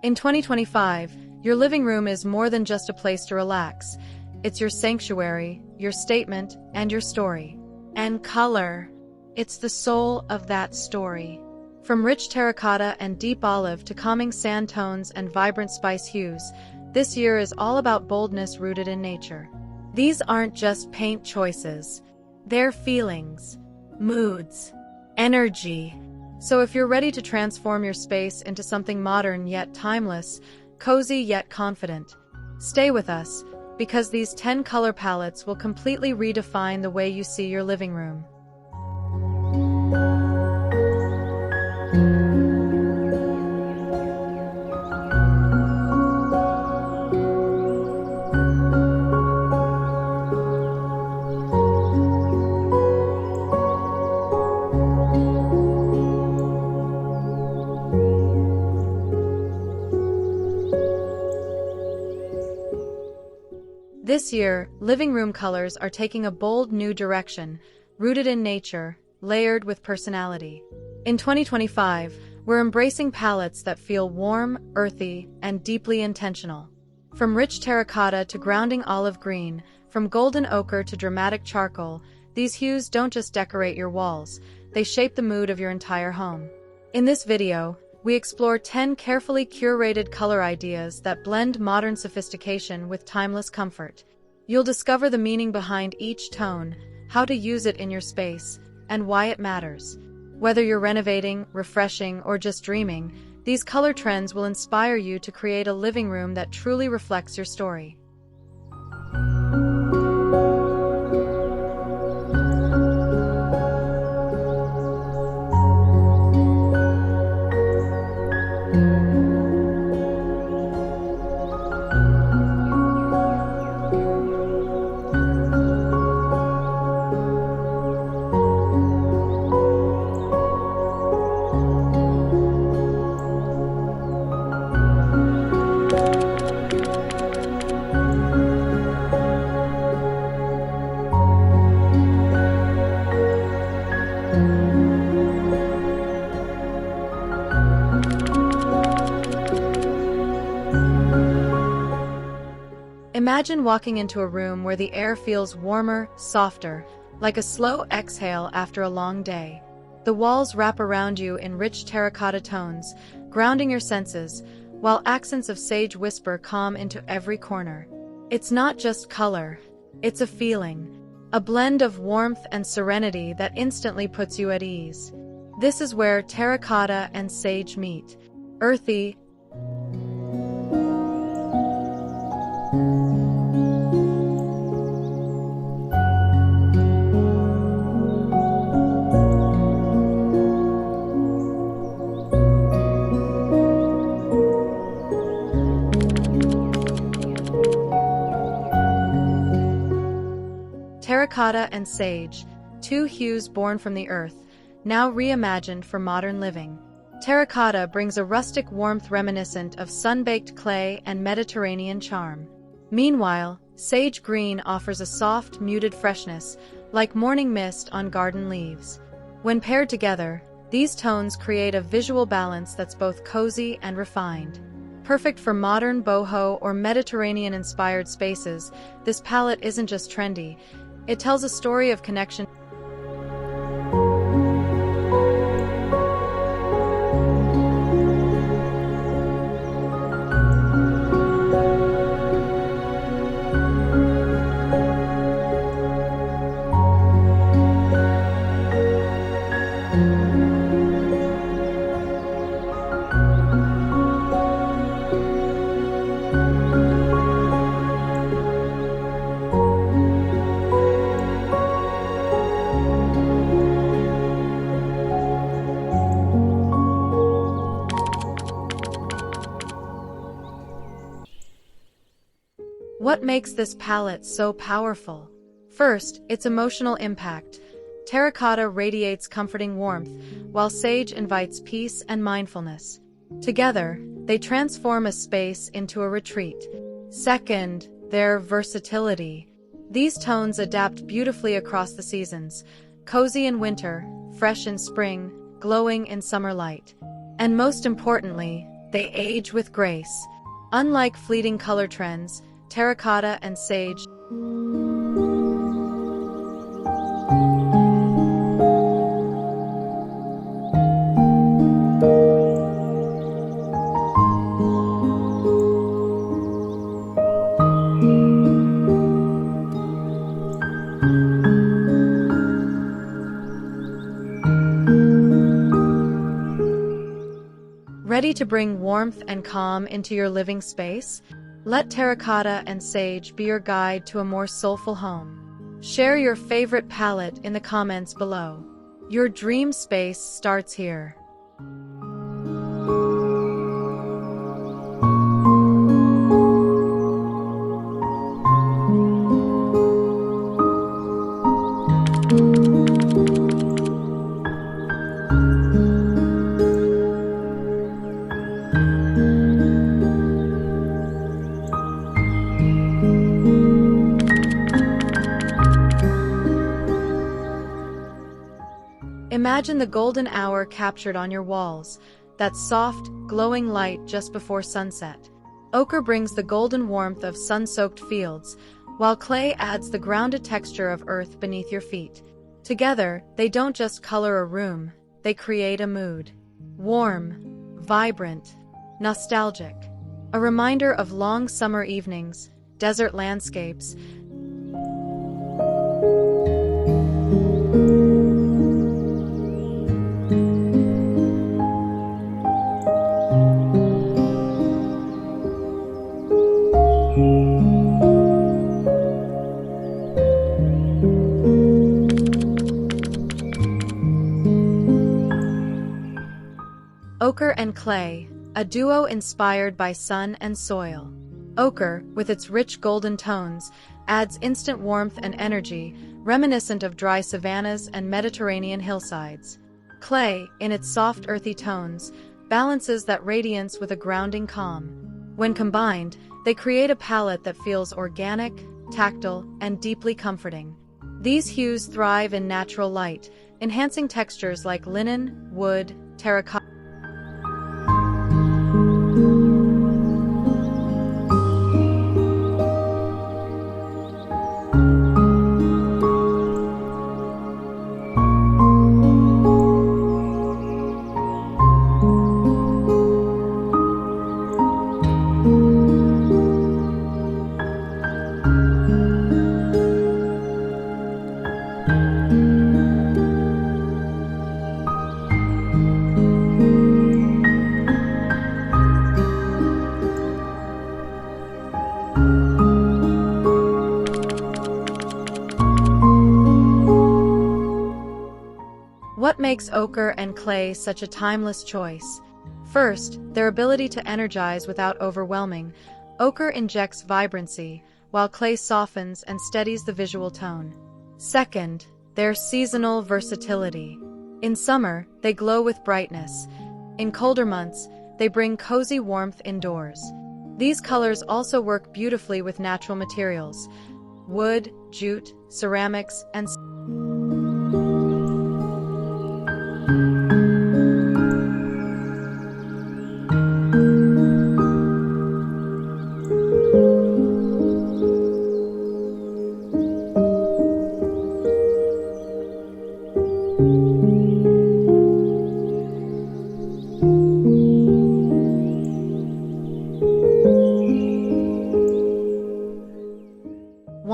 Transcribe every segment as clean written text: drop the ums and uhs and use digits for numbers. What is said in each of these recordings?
In 2025, your living room is more than just a place to relax. It's your sanctuary, your statement, and your story. And color. It's the soul of that story. From rich terracotta and deep olive to calming sand tones and vibrant spice hues, this year is all about boldness rooted in nature. These aren't just paint choices. They're feelings, moods, energy. So if you're ready to transform your space into something modern yet timeless, cozy yet confident, stay with us, because these 10 color palettes will completely redefine the way you see your living room. This year, living room colors are taking a bold new direction, rooted in nature, layered with personality. In 2025, we're embracing palettes that feel warm, earthy, and deeply intentional. From rich terracotta to grounding olive green, from golden ochre to dramatic charcoal, these hues don't just decorate your walls, they shape the mood of your entire home. In this video, we explore 10 carefully curated color ideas that blend modern sophistication with timeless comfort. You'll discover the meaning behind each tone, how to use it in your space, and why it matters. Whether you're renovating, refreshing, or just dreaming, these color trends will inspire you to create a living room that truly reflects your story. Imagine walking into a room where the air feels warmer, softer, like a slow exhale after a long day. The walls wrap around you in rich terracotta tones, grounding your senses, while accents of sage whisper calm into every corner. It's not just color, it's a feeling, a blend of warmth and serenity that instantly puts you at ease. This is where terracotta and sage meet. Earthy, terracotta and sage, two hues born from the earth, now reimagined for modern living. Terracotta brings a rustic warmth reminiscent of sun-baked clay and Mediterranean charm. Meanwhile, sage green offers a soft, muted freshness, like morning mist on garden leaves. When paired together, these tones create a visual balance that's both cozy and refined. Perfect for modern boho or Mediterranean-inspired spaces, this palette isn't just trendy, it tells a story of connection. What makes this palette so powerful? First, its emotional impact. Terracotta radiates comforting warmth, while sage invites peace and mindfulness. Together, they transform a space into a retreat. Second, their versatility. These tones adapt beautifully across the seasons, cozy in winter, fresh in spring, glowing in summer light. And most importantly, They age with grace. Unlike fleeting color trends, terracotta and sage ready to bring warmth and calm into your living space? Let terracotta and sage be your guide to a more soulful home. Share your favorite palette in the comments below. Your dream space starts here. Imagine the golden hour captured on your walls, that soft, glowing light just before sunset. Ochre brings the golden warmth of sun-soaked fields, while clay adds the grounded texture of earth beneath your feet. Together, they don't just color a room, they create a mood. Warm, vibrant, nostalgic. A reminder of long summer evenings, desert landscapes, Ochre and clay, a duo inspired by sun and soil. Ochre, with its rich golden tones, adds instant warmth and energy, reminiscent of dry savannas and Mediterranean hillsides. Clay, in its soft earthy tones, balances that radiance with a grounding calm. When combined, they create a palette that feels organic, tactile, and deeply comforting. These hues thrive in natural light, enhancing textures like linen, wood, terracotta. What makes ochre and clay such a timeless choice? First, their ability to energize without overwhelming. Ochre injects vibrancy, while clay softens and steadies the visual tone. Second, their seasonal versatility. In summer, they glow with brightness. In colder months, they bring cozy warmth indoors. These colors also work beautifully with natural materials: wood, jute, ceramics, and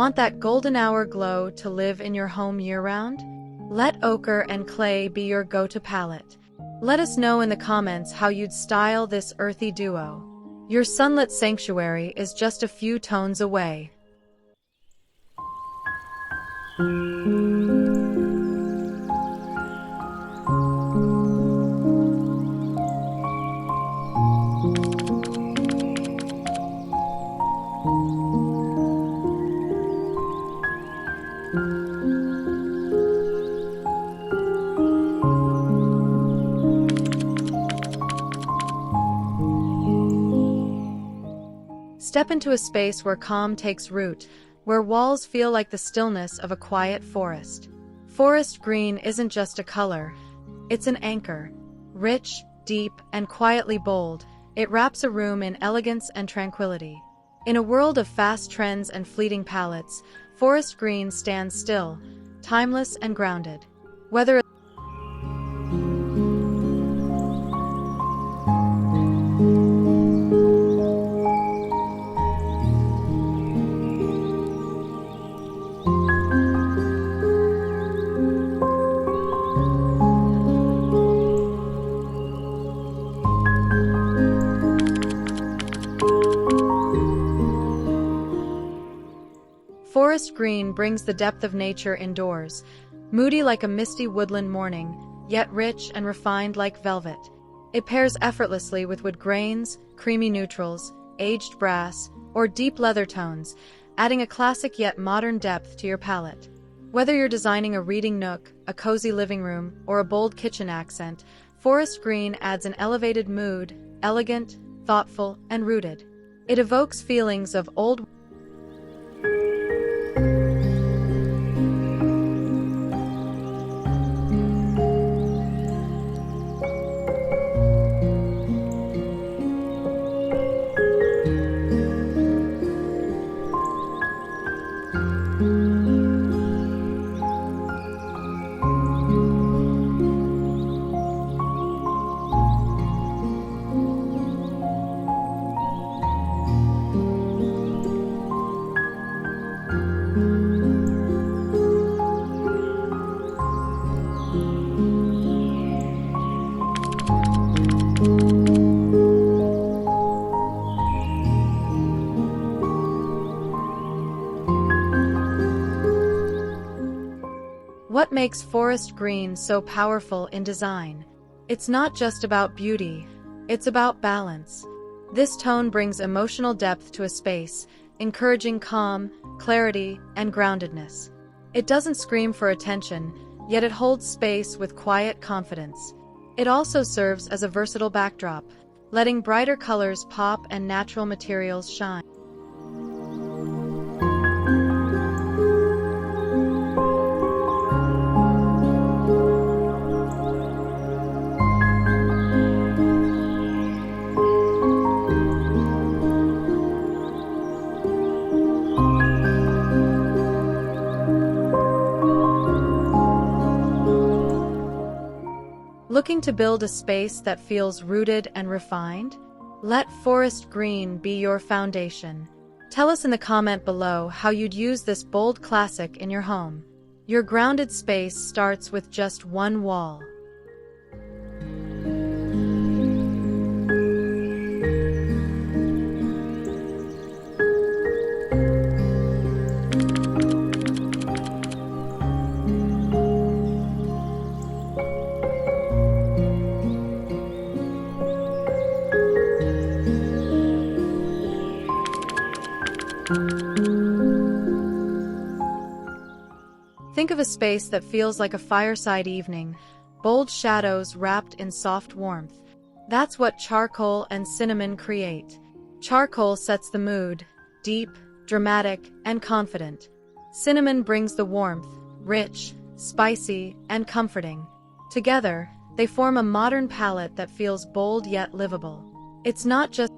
Want that golden hour glow to live in your home year-round? Let ochre and clay be your go-to palette. Let us know in the comments how you'd style this earthy duo. Your sunlit sanctuary is just a few tones away. Step into a space where calm takes root, where walls feel like the stillness of a quiet forest. Forest green isn't just a color, it's an anchor. Rich, deep, and quietly bold, It wraps a room in elegance and tranquility. In a world of fast trends and fleeting palettes, forest green stands still, timeless and grounded. Whether forest green brings the depth of nature indoors, moody like a misty woodland morning, yet rich and refined like velvet. It pairs effortlessly with wood grains, creamy neutrals, aged brass, or deep leather tones, adding a classic yet modern depth to your palette. Whether you're designing a reading nook, a cozy living room, or a bold kitchen accent, forest green adds an elevated mood, elegant, thoughtful, and rooted. It evokes feelings of old What makes forest green so powerful in design? It's not just about beauty, it's about balance. This tone brings emotional depth to a space, encouraging calm, clarity, and groundedness. It doesn't scream for attention, yet it holds space with quiet confidence. It also serves as a versatile backdrop, letting brighter colors pop and natural materials shine. Looking to build a space that feels rooted and refined? Let forest green be your foundation. Tell us in the comment below how you'd use this bold classic in your home. Your grounded space starts with just one wall. Think of a space that feels like a fireside evening, bold shadows wrapped in soft warmth. That's what charcoal and cinnamon create. Charcoal sets the mood, deep, dramatic, and confident. Cinnamon brings the warmth, rich, spicy, and comforting. Together, they form a modern palette that feels bold yet livable. It's not just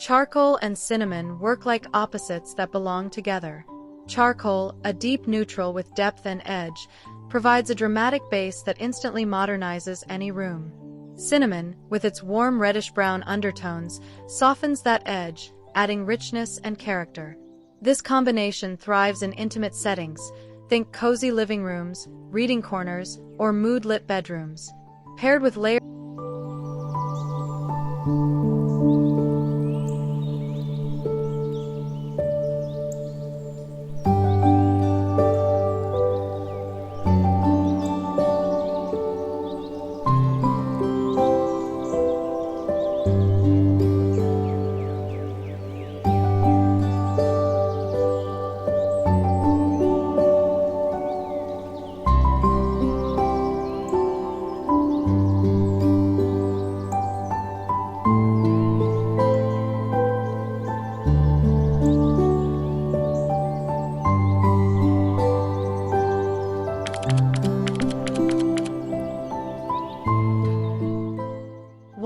charcoal and cinnamon work like opposites that belong together. Charcoal, a deep neutral with depth and edge, provides a dramatic base that instantly modernizes any room. Cinnamon, with its warm reddish-brown undertones, softens that edge, adding richness and character. This combination thrives in intimate settings. Think cozy living rooms, reading corners, or mood-lit bedrooms. Paired with layers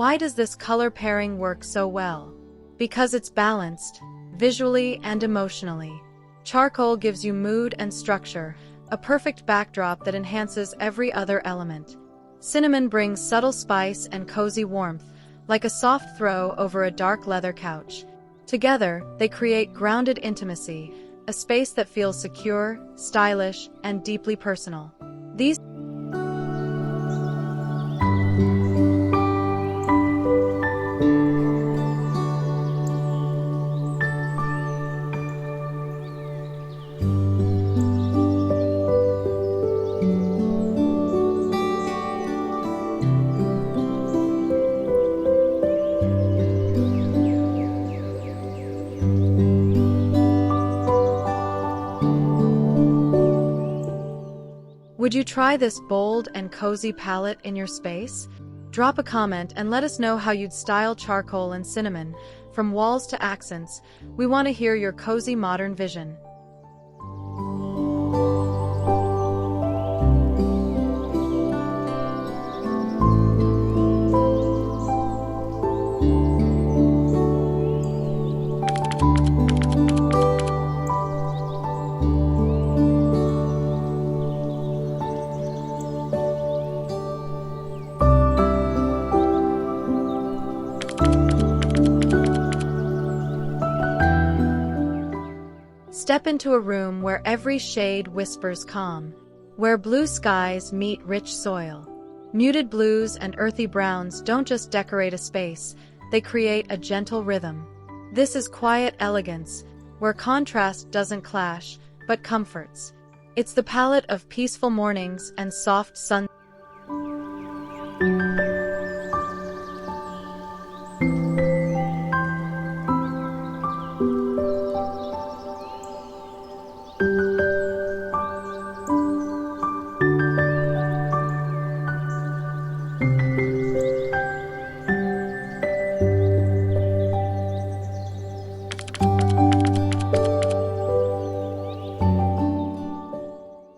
Why does this color pairing work so well? Because it's balanced, visually and emotionally. Charcoal gives you mood and structure, a perfect backdrop that enhances every other element. Cinnamon brings subtle spice and cozy warmth, like a soft throw over a dark leather couch. Together, they create grounded intimacy, a space that feels secure, stylish, and deeply personal. These Would you try this bold and cozy palette in your space? Drop a comment and let us know how you'd style charcoal and cinnamon. From walls to accents, we want to hear your cozy modern vision. Step into a room where every shade whispers calm, where blue skies meet rich soil. Muted blues and earthy browns don't just decorate a space, they create a gentle rhythm. This is quiet elegance, where contrast doesn't clash, but comforts. It's the palette of peaceful mornings and soft sun.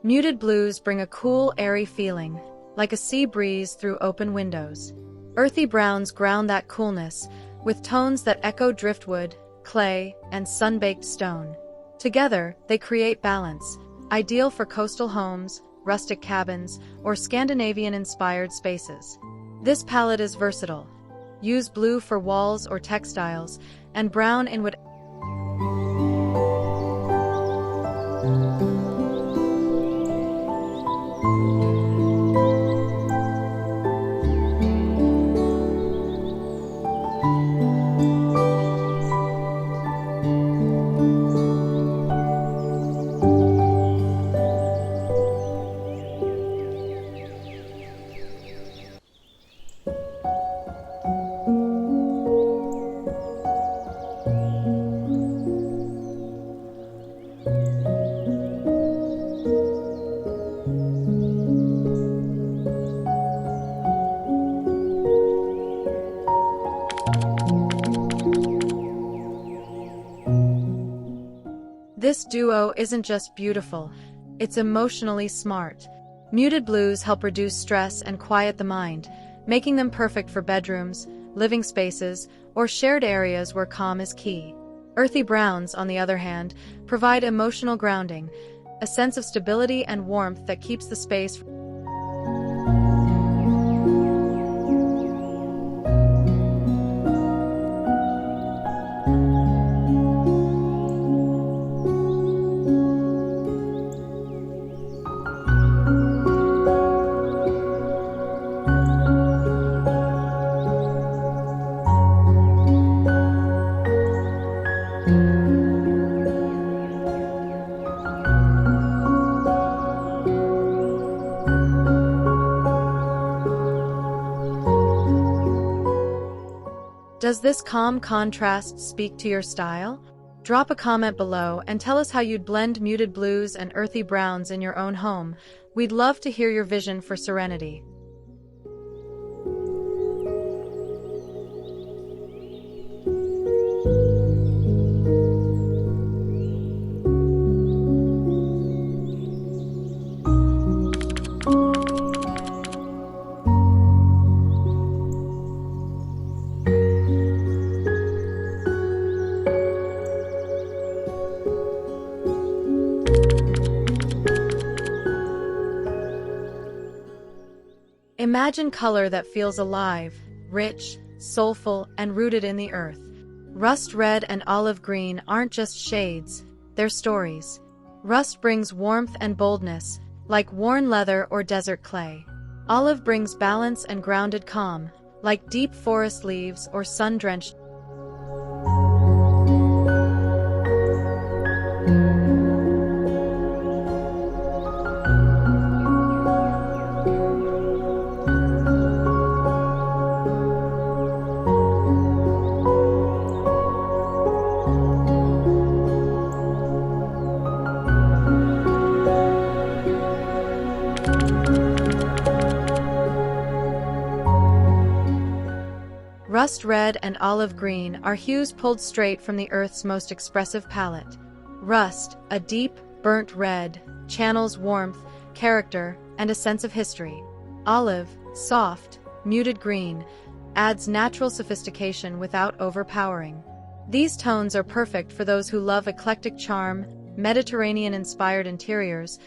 Muted blues bring a cool, airy feeling, like a sea breeze through open windows. Earthy browns ground that coolness, with tones that echo driftwood, clay, and sun-baked stone. Together, they create balance, ideal for coastal homes, rustic cabins, or Scandinavian-inspired spaces. This palette is versatile. Use blue for walls or textiles, and brown in whatever. This duo isn't just beautiful, it's emotionally smart. Muted blues help reduce stress and quiet the mind, making them perfect for bedrooms, living spaces, or shared areas where calm is key. Earthy browns, on the other hand, provide emotional grounding, a sense of stability and warmth that keeps the space. Does this calm contrast speak to your style? Drop a comment below and tell us how you'd blend muted blues and earthy browns in your own home. We'd love to hear your vision for serenity. Imagine color that feels alive, rich, soulful, and rooted in the earth. Rust red and olive green aren't just shades, they're stories. Rust brings warmth and boldness, like worn leather or desert clay. Olive brings balance and grounded calm, like deep forest leaves or sun-drenched. Rust red and olive green are hues pulled straight from the earth's most expressive palette. Rust, a deep, burnt red, channels warmth, character, and a sense of history. Olive, soft, muted green, adds natural sophistication without overpowering. These tones are perfect for those who love eclectic charm, Mediterranean-inspired interiors.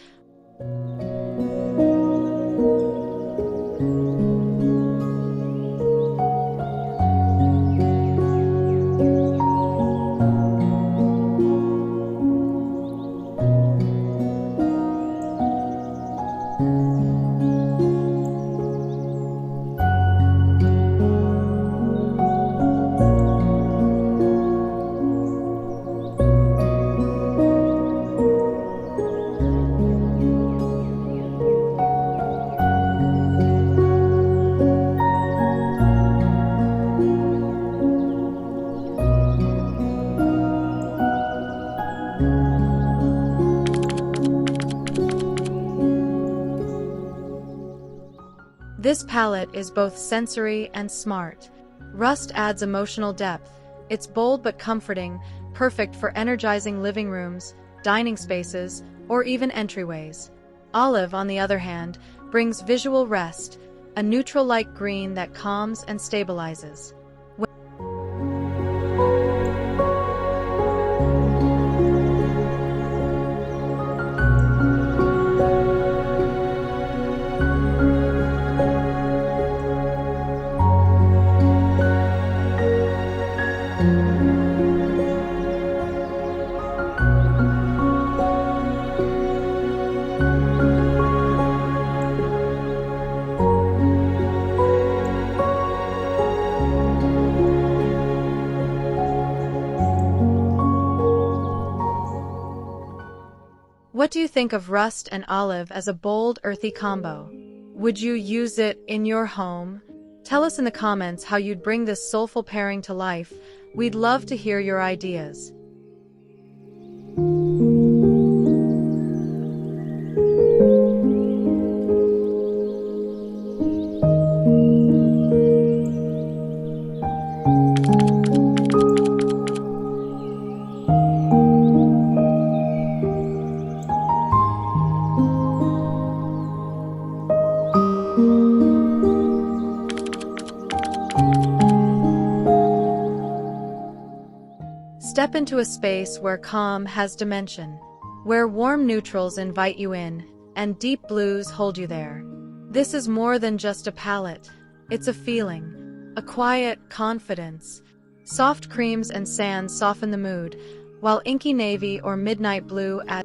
This palette is both sensory and smart. Rust adds emotional depth. It's bold but comforting, perfect for energizing living rooms, dining spaces, or even entryways. Olive, on the other hand, brings visual rest, a neutral light green that calms and stabilizes. What do you think of rust and olive as a bold, earthy combo? Would you use it in your home? Tell us in the comments how you'd bring this soulful pairing to life. We'd love to hear your ideas. Step into a space where calm has dimension, where warm neutrals invite you in, and deep blues hold you there. This is more than just a palette. It's a feeling, a quiet confidence. Soft creams and sands soften the mood, while inky navy or midnight blue add.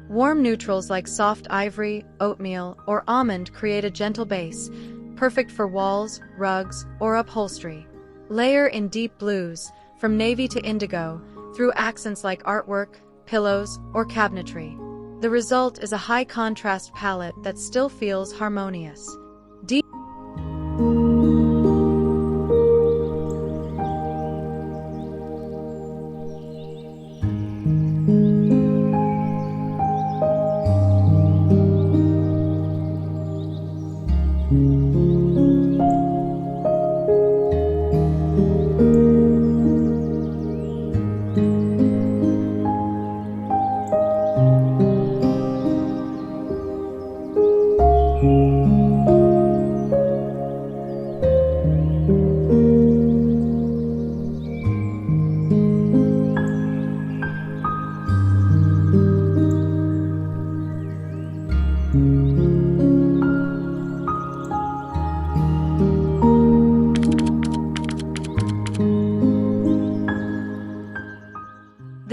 Warm neutrals like soft ivory, oatmeal, or almond create a gentle base, perfect for walls, rugs, or upholstery. Layer in deep blues, from navy to indigo, through accents like artwork, pillows, or cabinetry. The result is a high-contrast palette that still feels harmonious. Deep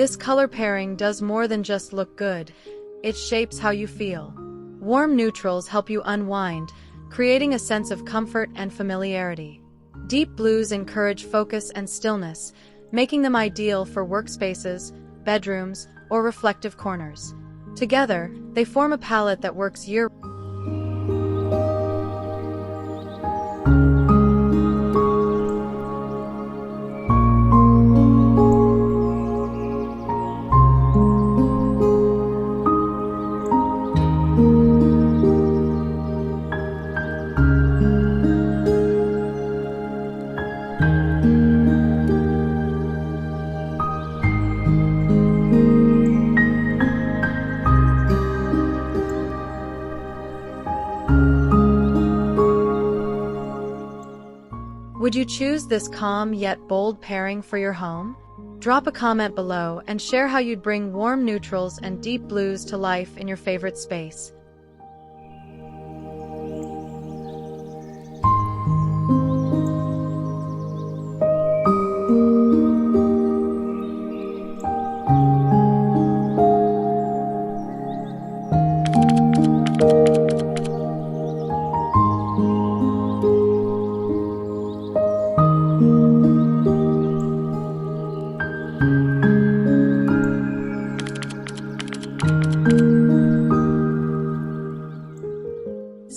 This color pairing does more than just look good, it shapes how you feel. Warm neutrals help you unwind, creating a sense of comfort and familiarity. Deep blues encourage focus and stillness, making them ideal for workspaces, bedrooms, or reflective corners. Together, they form a palette that works year. Would you choose this calm yet bold pairing for your home? Drop a comment below and share how you'd bring warm neutrals and deep blues to life in your favorite space.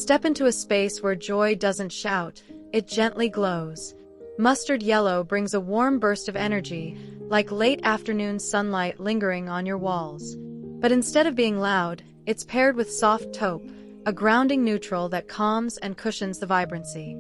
Step into a space where joy doesn't shout, it gently glows. Mustard yellow brings a warm burst of energy, like late afternoon sunlight lingering on your walls. But instead of being loud, it's paired with soft taupe, a grounding neutral that calms and cushions the vibrancy.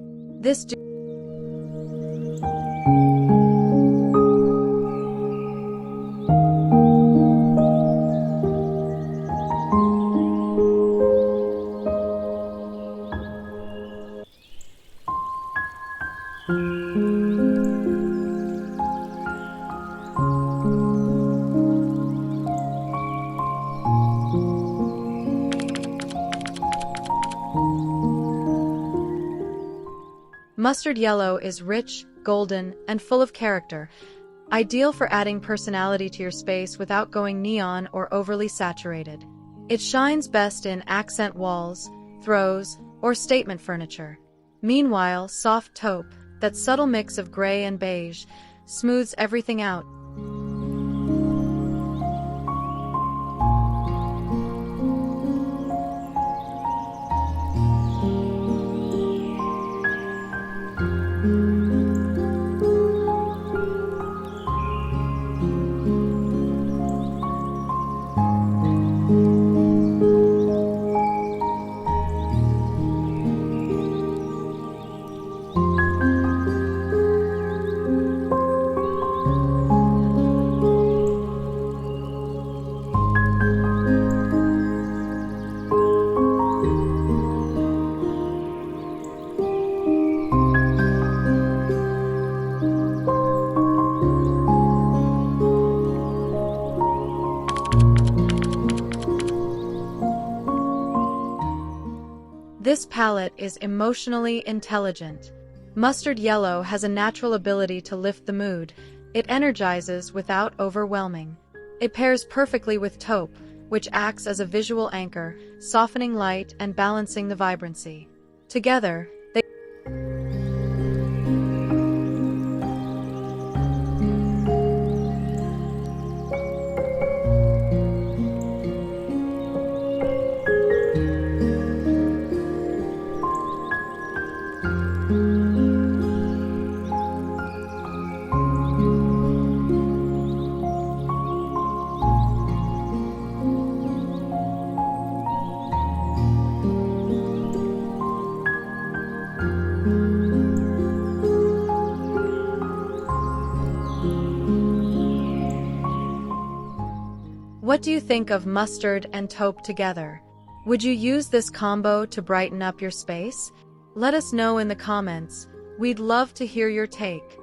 Mustard yellow is rich, golden, and full of character, ideal for adding personality to your space without going neon or overly saturated. It shines best in accent walls, throws, or statement furniture. Meanwhile, soft taupe, that subtle mix of gray and beige, smooths everything out. This palette is emotionally intelligent. Mustard yellow has a natural ability to lift the mood. It energizes without overwhelming. It pairs perfectly with taupe, which acts as a visual anchor, softening light and balancing the vibrancy. Together, they What do you think of mustard and taupe together? Would you use this combo to brighten up your space? Let us know in the comments. We'd love to hear your take.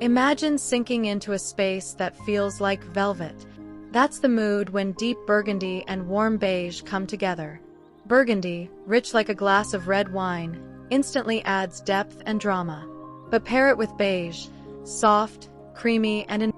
Imagine sinking into a space that feels like velvet. That's the mood when deep burgundy and warm beige come together. Burgundy, rich like a glass of red wine, instantly adds depth and drama. But pair it with beige, soft, creamy, and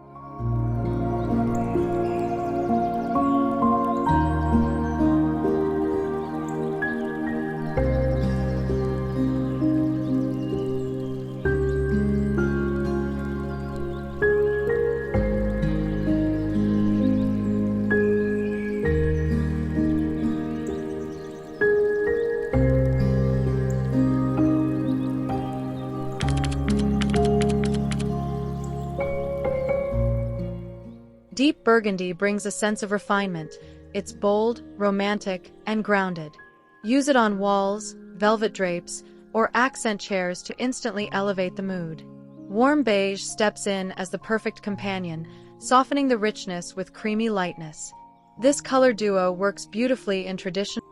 Deep burgundy brings a sense of refinement. It's bold, romantic, and grounded. Use it on walls, velvet drapes, or accent chairs to instantly elevate the mood. Warm beige steps in as the perfect companion, softening the richness with creamy lightness. This color duo works beautifully in traditional.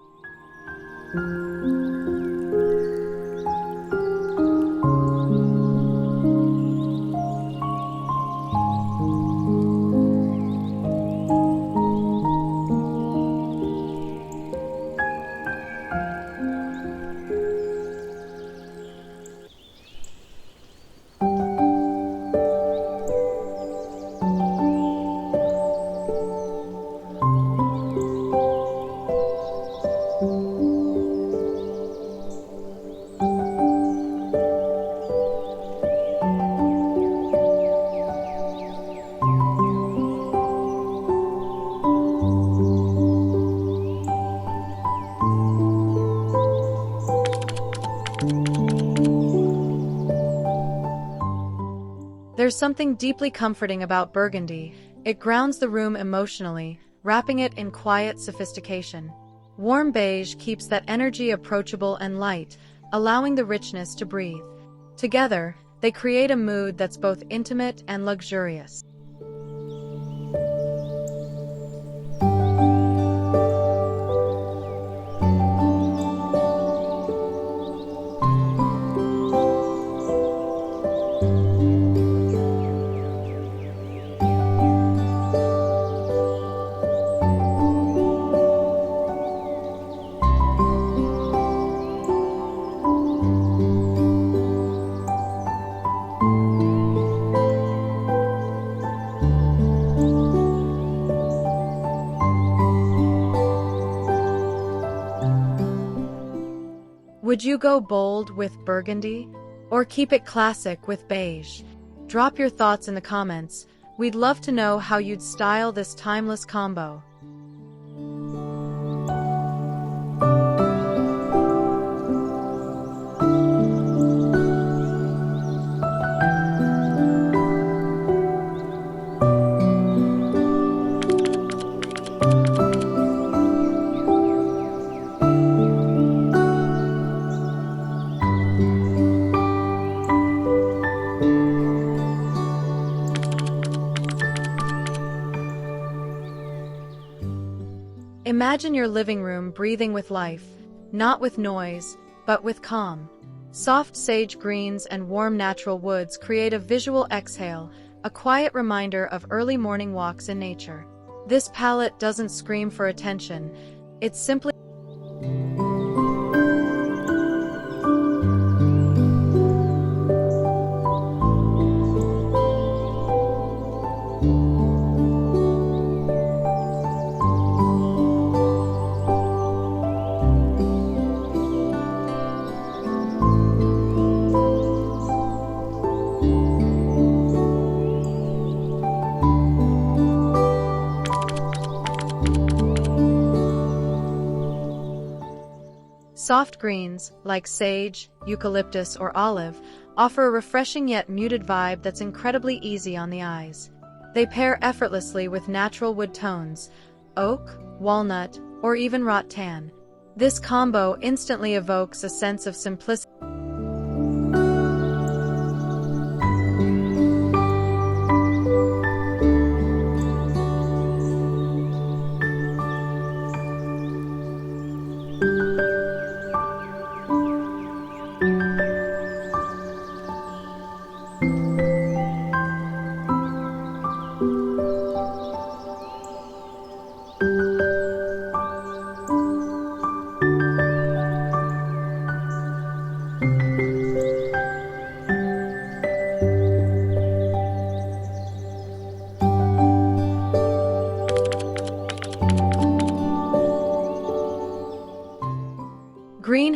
There's something deeply comforting about burgundy. It grounds the room emotionally, wrapping it in quiet sophistication. Warm beige keeps that energy approachable and light, allowing the richness to breathe. Together, they create a mood that's both intimate and luxurious. Would you go bold with burgundy? Or keep it classic with beige? Drop your thoughts in the comments. We'd love to know how you'd style this timeless combo. Imagine your living room breathing with life, not with noise, but with calm. Soft sage greens and warm natural woods create a visual exhale, a quiet reminder of early morning walks in nature. This palette doesn't scream for attention, it's simply Soft greens, like sage, eucalyptus, or olive, offer a refreshing yet muted vibe that's incredibly easy on the eyes. They pair effortlessly with natural wood tones, oak, walnut, or even rattan. This combo instantly evokes a sense of simplicity.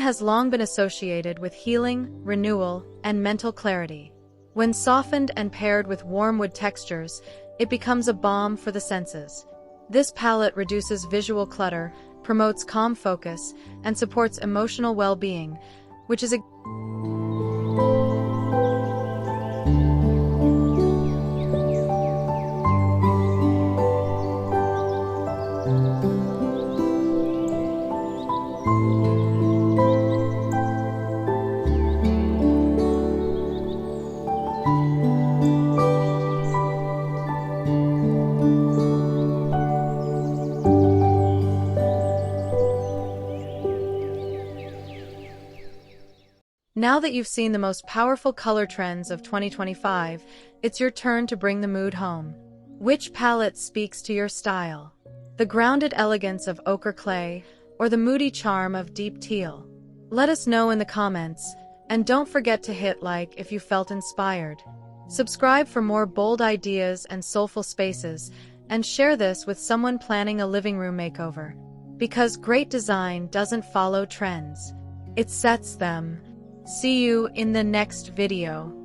has long been associated with healing, renewal, and mental clarity. When softened and paired with warm wood textures, it becomes a balm for the senses. This palette reduces visual clutter, promotes calm focus, and supports emotional well-being, which is a Now that you've seen the most powerful color trends of 2025, it's your turn to bring the mood home. Which palette speaks to your style? The grounded elegance of Ochre Clay or the moody charm of Deep Teal? Let us know in the comments, and don't forget to hit like if you felt inspired. Subscribe for more bold ideas and soulful spaces, and share this with someone planning a living room makeover. Because great design doesn't follow trends, it sets them. See you in the next video.